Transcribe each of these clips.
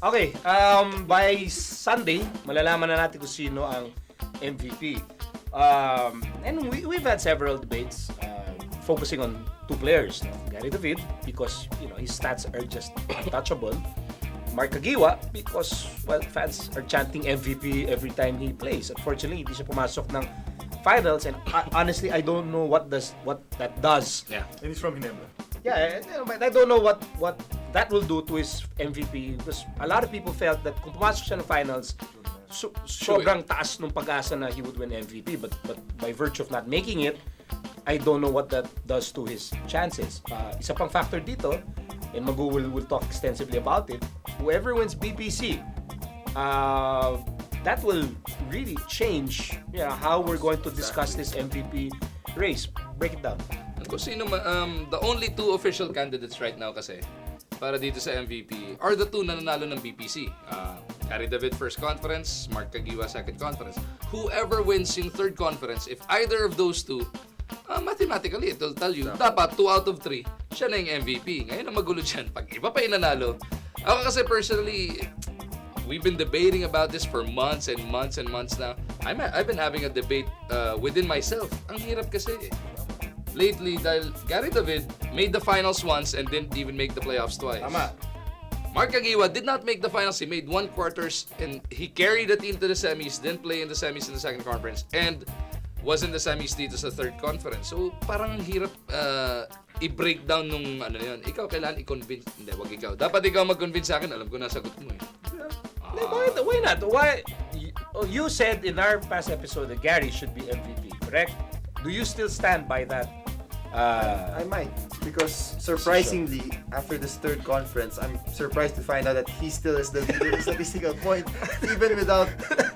Okay, by Sunday, malalaman na natin kung sino ang MVP. And we've had several debates focusing on two players. No? Gary David, because his stats are just untouchable. Mark Kagiwa, because fans are chanting MVP every time he plays. Unfortunately, hindi siya pumasok ng finals, and honestly, I don't know what that does. Yeah. And he's from Ginebra. Yeah, but I don't know what that will do to his MVP, because a lot of people felt that kung pumasok siya ng finals, sobrang taas ng pag-asa na he would win MVP, but by virtue of not making it, I don't know what that does to his chances. Isa pang factor dito, and Magu will talk extensively about it, whoever wins BPC, that will really change how we're going to discuss this MVP race. Break it down. Kung sino the only two official candidates right now kasi para dito sa MVP are the two na nanalo ng BPC. Gary David first conference, Mark Kagiwa second conference. Whoever wins yung third conference, if either of those two, mathematically, it will tell you, dapat 2 out of 3, siya na yung MVP. Ngayon ang magulo dyan, pag iba pa yung nanalo. Ako kasi personally, we've been debating about this for months and months and months now. I've been having a debate within myself. Ang hirap kasi lately dahil Gary David made the finals once and didn't even make the playoffs twice. Tama. Mark Kagiwa did not make the finals. He made 1 quarters and he carried the team to the semis, didn't play in the semis in the second conference, and was in the semis dito sa third conference. So parang hirap i-break down nung ano yun. Ikaw kailangan i-convince. Hindi, wag ikaw. Dapat ikaw mag-convince sa akin. Alam ko na sagot mo eh. Why not? Why? You said in our past episode that Gary should be MVP, correct? Do you still stand by that? I might, because surprisingly, after this third conference, I'm surprised to find out that he still is the leader in statistical point, even without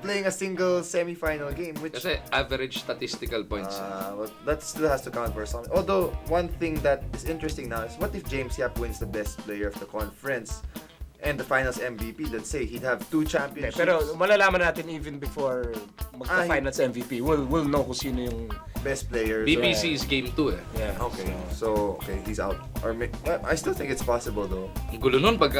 playing a single semi-final game. Which Kasi average statistical points. well, that still has to count for something. Although one thing that is interesting now is, what if James Yap wins the best player of the conference and the finals MVP? Let's say he'd have 2 championships. Pero malalaman natin even before magka-finals MVP. We'll know kung sino yung best players. BPC is game 2 eh. yeah. Okay, so he's out. Or well, I still think it's possible though. Ang gulo nun pag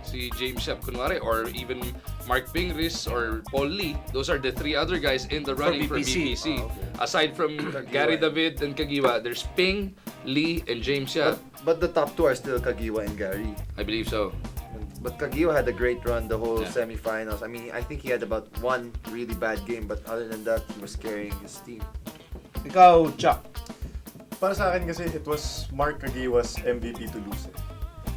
si James Yap kunwari or even Mark Pingris or Paul Lee, those are the 3 other guys in the running for BPC. Oh, okay. Aside from Gary David and Kagiwa, there's Ping, Lee, and James Yap. But the top 2 are still Kagiwa and Gary. I believe so. But Kagiwa had a great run the whole Yeah. semifinals. I mean, I think he had about 1 really bad game, but other than that, he was carrying his team. Ikaw, Chuck. Para sa akin kasi, it was Mark Kagiwa's MVP to lose.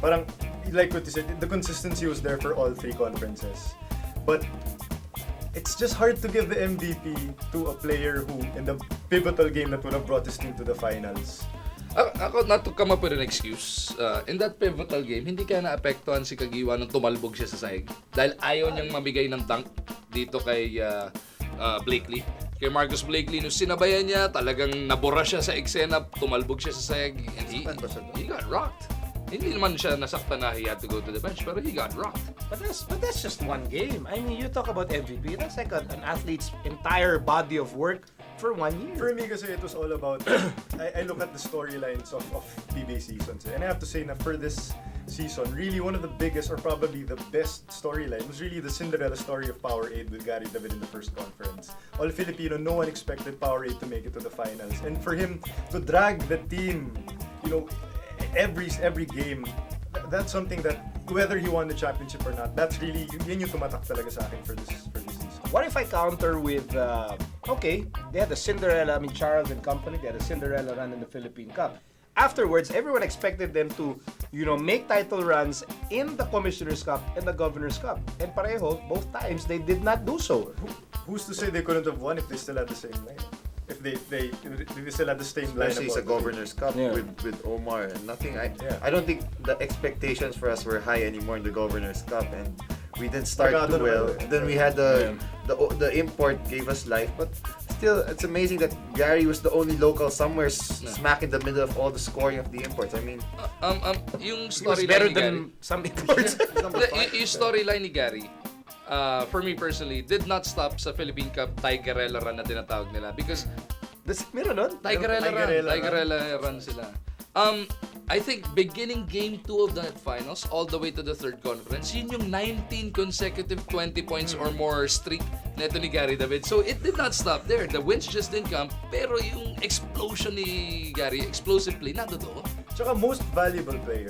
Parang, like what you said, the consistency was there for all 3 conferences. But it's just hard to give the MVP to a player who, in the pivotal game that would have brought his team to the finals. Ako, not to come up with an excuse, in that pivotal game, hindi kaya naapektuhan si Kagiwa nung tumalbog siya sa sahig. Dahil ayaw niyang mabigay ng dunk dito kay Blakely. Kay Marcus Blakely, nung sinabayan niya, talagang nabura siya sa eksena, tumalbog siya sa sahig, and he got rocked. Hindi naman siya nasaktan na he had to go to the bench, pero he got rocked. But that's just one game. I mean, you talk about MVP, that's like an athlete's entire body of work for 1 year. For me kasi it was all about, I look at the storylines of PBA seasons. And I have to say na for this season, really one of the biggest or probably the best storyline was really the Cinderella story of Powerade with Gary David in the first conference. All Filipino, no one expected Powerade to make it to the finals. And for him to drag the team, every game, that's something that whether he won the championship or not, that's really, yun yung tumatak talaga sa akin for this season. What if I counter with, okay, they had the Cinderella, Charles and company, they had a Cinderella run in the Philippine Cup. Afterwards, everyone expected them to, make title runs in the Commissioner's Cup and the Governor's Cup. And pareho, both times, they did not do so. Who's to say they couldn't have won if they still had the same line? If they still had the same line. Especially sa Governor's Cup with Omar. I don't think the expectations for us were high anymore in the Governor's Cup, and we didn't start too well. Then we had the import gave us life, but still, it's amazing that Gary was the only local somewhere smack in the middle of all the scoring of the imports. I mean, Yung He was storyline better ni Gary, than some imports. yung storyline ni Gary, for me personally, did not stop sa Philippine Cup Tigerella run na tinatawag nila because Meron nun? Tigerella run sila. I think beginning game 2 of that finals all the way to the third conference, yun yung 19 consecutive 20 points or more streak neto ni Gary David. So it did not stop there. The wins just didn't come, pero yung explosion ni Gary, explosively, nandoon. Tsaka most valuable player.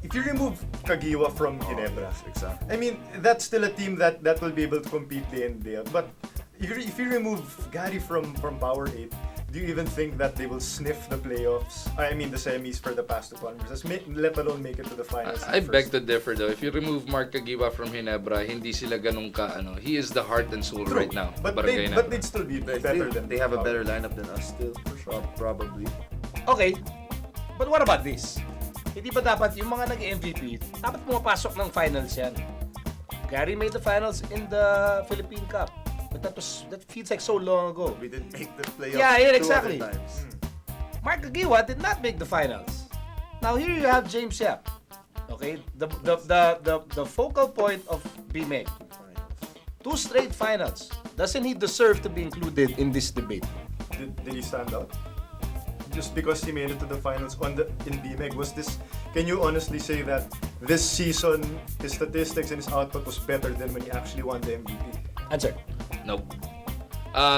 If you remove Kagiwa from Ginebra, exactly. I mean, that's still a team that will be able to compete day in, day out. But if you remove Gary from Power 8, do you even think that they will sniff the playoffs? I mean, the semis for the past 2 conferences, let alone make it to the finals? I beg to differ though. If you remove Mark Kagiwa from Ginebra, hindi sila ganun ka, he is the heart and soul right now. But Barangay they'd Ginebra. still be They better than they have a Power. better lineup than us still, for sure. Probably. Okay, but what about this? Hindi ba dapat yung mga nag-MVP, dapat pumapasok ng finals yan? Gary made the finals in the Philippine Cup. But that feels like so long ago. We didn't make the playoffs Yeah, yeah, 2 exactly. other times. Mark Agiwa did not make the finals. Now here you have James Yap. Okay, the focal point of BMEG. 2 straight finals. Doesn't he deserve to be included in this debate? Did he stand out? Just because he made it to the finals in BMEG, can you honestly say that this season his statistics and his output was better than when he actually won the MVP? Answer. Nope.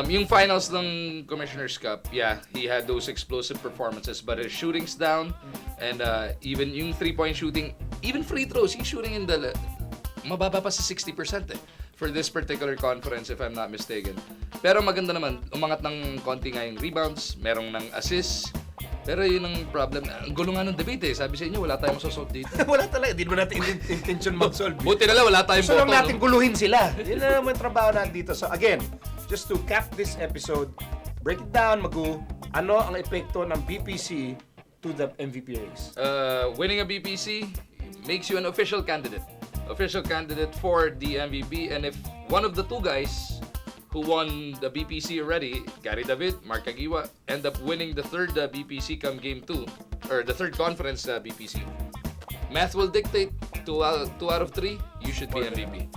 Yung finals ng Commissioner's Cup, yeah, he had those explosive performances, but his shooting's down, and even yung 3-point shooting, even free throws, he's shooting in the mababa pa sa 60% for this particular conference, if I'm not mistaken. Pero maganda naman, umangat ng konti nga yung rebounds, merong ng assists, pero yun ang problem. Ang gulo nga ng debate Sabi sa inyo, wala tayong masosolve dito. Wala talaga. Hindi naman natin intention mag-solve. Buti na lang, wala tayong Gusto lang boto, natin no? guluhin sila. Yun na naman yung trabaho natin dito. So again, just to cap this episode, break it down, Magu. Ano ang epekto ng BPC to the MVP race? Winning a BPC makes you an official candidate. Official candidate for the MVP. And if one of the 2 guys who won the BPC already, Gary David, Mark Agiwa, end up winning the 3rd BPC come game 2, or the 3rd conference BPC, math will dictate 2 out of 3, you should be MVP.